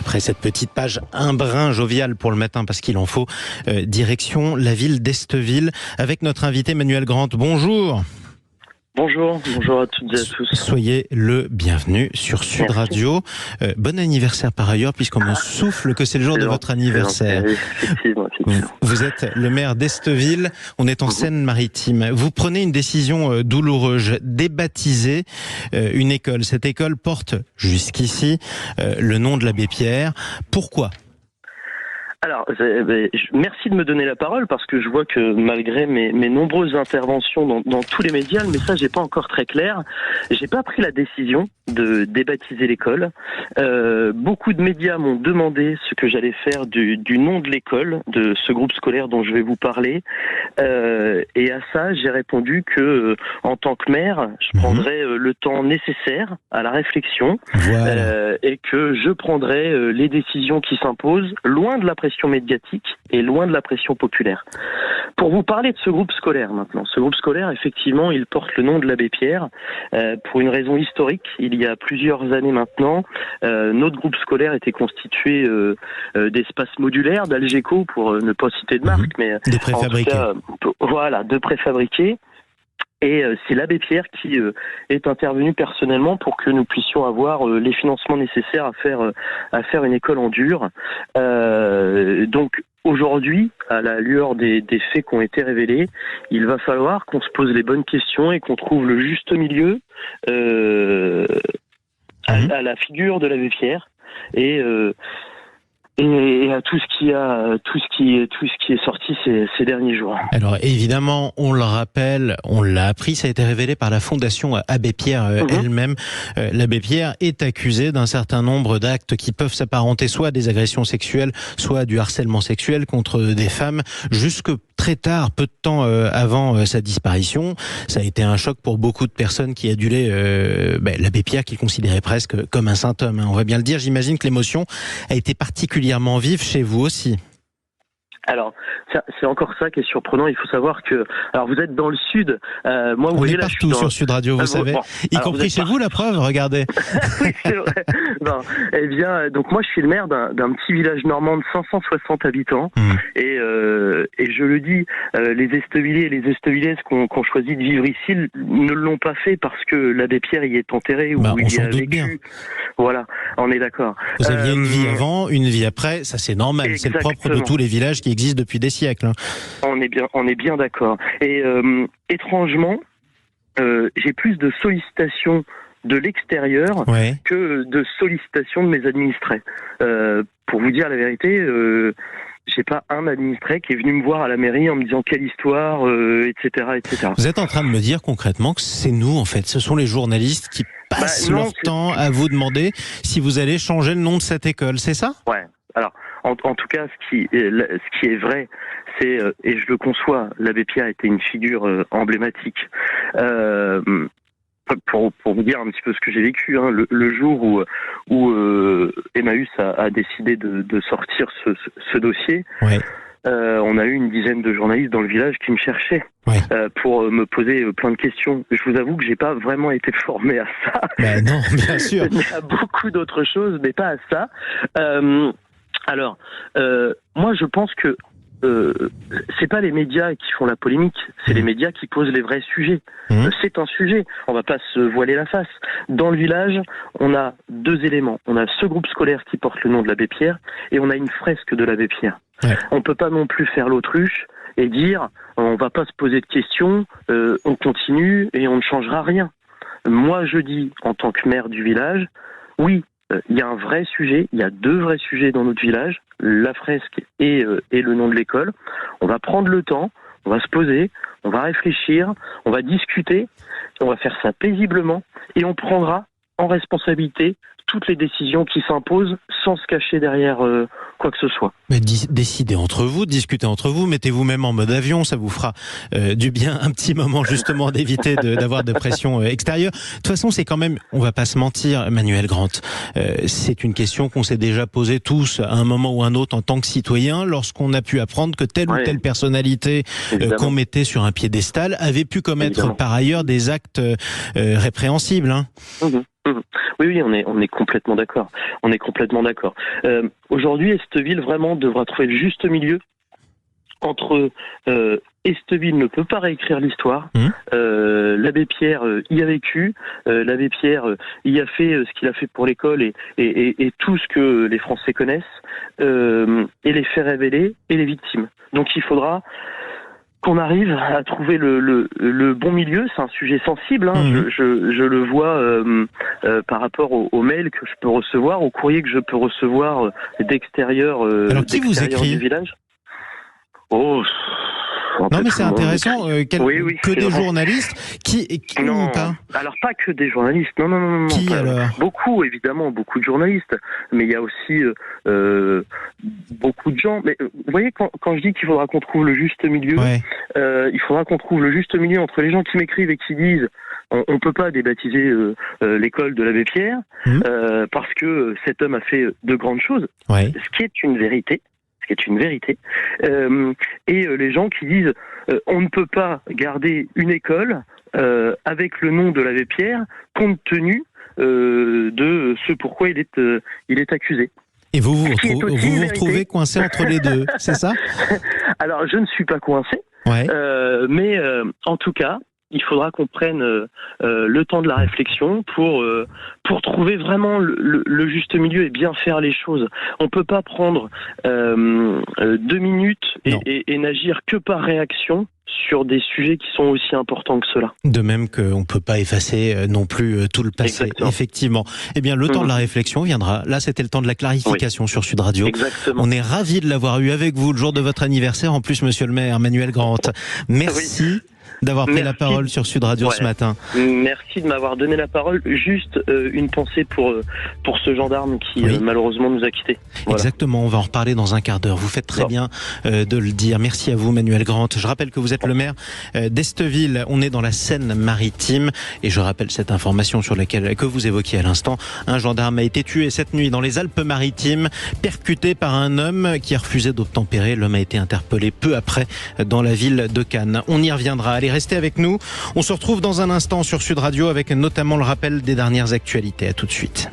Après cette petite page un brin joviale pour le matin, parce qu'il en faut, direction la ville d'Esteville avec notre invité Manuel Grant. Bonjour. Bonjour à toutes et à tous. Soyez le bienvenu sur Sud Radio. Bon anniversaire par ailleurs, puisqu'on me souffle que c'est le jour de votre anniversaire. Effectivement. Vous êtes le maire d'Esteville, on est en Seine-Maritime. Vous prenez une décision douloureuse, débaptiser une école. Cette école porte jusqu'ici le nom de l'abbé Pierre. Pourquoi ? Alors, merci de me donner la parole parce que je vois que malgré mes nombreuses interventions dans tous les médias, le message n'est pas encore très clair. J'ai pas pris la décision de débaptiser l'école. Beaucoup de médias m'ont demandé ce que j'allais faire du nom de l'école, de ce groupe scolaire dont je vais vous parler. Et à ça, j'ai répondu que en tant que maire, je prendrais le temps nécessaire à la réflexion et que je prendrais les décisions qui s'imposent loin de la pression médiatique et loin de la pression populaire. Pour vous parler de ce groupe scolaire maintenant, ce groupe scolaire, effectivement, il porte le nom de l'abbé Pierre pour une raison historique. Il y a plusieurs années maintenant, notre groupe scolaire était constitué d'espaces modulaires, d'Algeco, pour ne pas citer de marque, mais de préfabriqués. De préfabriqués. Et c'est l'abbé Pierre qui est intervenu personnellement pour que nous puissions avoir les financements nécessaires à faire une école en dur. Donc aujourd'hui, à la lueur des faits qui ont été révélés, il va falloir qu'on se pose les bonnes questions et qu'on trouve le juste milieu à la figure de l'abbé Pierre et à tout ce qui est sorti ces derniers jours. Alors évidemment, on le rappelle, on l'a appris, ça a été révélé par la Fondation Abbé Pierre elle-même. L'abbé Pierre est accusé d'un certain nombre d'actes qui peuvent s'apparenter soit à des agressions sexuelles, soit à du harcèlement sexuel contre des femmes, jusque très tard, peu de temps avant sa disparition. Ça a été un choc pour beaucoup de personnes qui adulaient l'abbé Pierre, qu'ils considéraient presque comme un saint homme. On va bien le dire. J'imagine que l'émotion a été particulièrement vive chez vous aussi. Alors, c'est encore ça qui est surprenant. Il faut savoir que, alors vous êtes dans le sud. Moi, vous voyez, est partout sur Sud Radio, vous savez, y compris chez vous. La preuve, regardez. Oui, c'est vrai. Bon, eh bien, donc moi, je suis le maire d'un petit village normand de 560 habitants, et je le dis, les Estevillais et les Estevillaises qui ont choisi de vivre ici ne l'ont pas fait parce que l'abbé Pierre y est enterré ou il y a vécu. Bien. Voilà, on est d'accord. Vous aviez une vie avant, une vie après, ça c'est normal. Exactement. C'est le propre de tous les villages qui existent depuis des siècles. On est bien d'accord. Et étrangement, j'ai plus de sollicitations de l'extérieur que de sollicitations de mes administrés. Pour vous dire la vérité, j'ai pas un administré qui est venu me voir à la mairie en me disant quelle histoire, etc. Vous êtes en train de me dire concrètement que c'est nous, en fait, ce sont les journalistes qui passent leur temps à vous demander si vous allez changer le nom de cette école, c'est ça ? Ouais. Alors, en tout cas, ce qui est vrai, c'est, et je le conçois, l'abbé Pierre était une figure emblématique. Pour vous dire un petit peu ce que j'ai vécu, le jour où Emmaüs a décidé de sortir ce dossier, on a eu une dizaine de journalistes dans le village qui me cherchaient pour me poser plein de questions. Je vous avoue que j'ai pas vraiment été formé à ça. Non, bien sûr. Mais à beaucoup d'autres choses, mais pas à ça. Alors, moi, je pense que c'est pas les médias qui font la polémique, c'est les médias qui posent les vrais sujets. C'est un sujet, on va pas se voiler la face. Dans le village, on a deux éléments. On a ce groupe scolaire qui porte le nom de l'abbé Pierre et on a une fresque de l'abbé Pierre. On peut pas non plus faire l'autruche et dire on va pas se poser de questions, on continue et on ne changera rien. Moi, je dis en tant que maire du village, oui, il y a un vrai sujet, il y a deux vrais sujets dans notre village, la fresque et le nom de l'école. On va prendre le temps, on va se poser, on va réfléchir, on va discuter, on va faire ça paisiblement et on prendra en responsabilité toutes les décisions qui s'imposent sans se cacher derrière quoi que ce soit. Mais décidez entre vous, discutez entre vous, mettez-vous même en mode avion, ça vous fera du bien un petit moment justement d'éviter d'avoir de pression extérieure. De toute façon, c'est quand même, on va pas se mentir, Manuel Grant, c'est une question qu'on s'est déjà posée tous à un moment ou un autre en tant que citoyen, lorsqu'on a pu apprendre que telle ou telle personnalité qu'on mettait sur un piédestal avait pu commettre par ailleurs des actes répréhensibles. Oui, on est complètement d'accord. On est complètement d'accord. Aujourd'hui, Esteville vraiment devra trouver le juste milieu entre Esteville ne peut pas réécrire l'histoire. L'abbé Pierre y a vécu. L'abbé Pierre y a fait ce qu'il a fait pour l'école et tout ce que les Français connaissent, et les faits révélés et les victimes. Donc il faudra qu'on arrive à trouver le bon milieu. C'est un sujet sensible, je le vois par rapport aux mails que je peux recevoir, aux courriers que je peux recevoir d'extérieur, Alors qui vous écrit du village. Non, mais c'est intéressant. Que des journalistes non, ou pas? Alors pas que des journalistes. Non. Qui alors? Beaucoup, évidemment, beaucoup de journalistes. Mais il y a aussi beaucoup de gens. Mais vous voyez, quand je dis qu'il faudra qu'on trouve le juste milieu, il faudra qu'on trouve le juste milieu entre les gens qui m'écrivent et qui disent on peut pas débaptiser l'école de l'abbé Pierre parce que cet homme a fait de grandes choses. Ce qui est une vérité. Et les gens qui disent on ne peut pas garder une école avec le nom de l'abbé Pierre compte tenu de ce pourquoi il est accusé. Et vous vous retrouvez coincé entre les deux, c'est ça? Alors je ne suis pas coincé, mais en tout cas, il faudra qu'on prenne le temps de la réflexion pour trouver vraiment le juste milieu et bien faire les choses. On peut pas prendre 2 minutes et n'agir que par réaction sur des sujets qui sont aussi importants que cela. De même qu'on ne peut pas effacer non plus tout le passé. Exactement. Effectivement. Eh bien, le temps de la réflexion viendra. Là, c'était le temps de la clarification sur Sud Radio. Exactement. On est ravis de l'avoir eu avec vous le jour de votre anniversaire. En plus, monsieur le maire, Manuel Grant. Merci. D'avoir pris la parole sur Sud Radio ce matin. Merci de m'avoir donné la parole. Juste une pensée pour ce gendarme qui malheureusement nous a quittés. Voilà. Exactement, on va en reparler dans un quart d'heure. Vous faites très bien de le dire. Merci à vous, Manuel Grant. Je rappelle que vous êtes le maire d'Esteville. On est dans la Seine-Maritime et je rappelle cette information que vous évoquiez à l'instant. Un gendarme a été tué cette nuit dans les Alpes-Maritimes, percuté par un homme qui a refusé d'obtempérer. L'homme a été interpellé peu après dans la ville de Cannes. On y reviendra. Allez, restez avec nous. On se retrouve dans un instant sur Sud Radio avec notamment le rappel des dernières actualités. À tout de suite.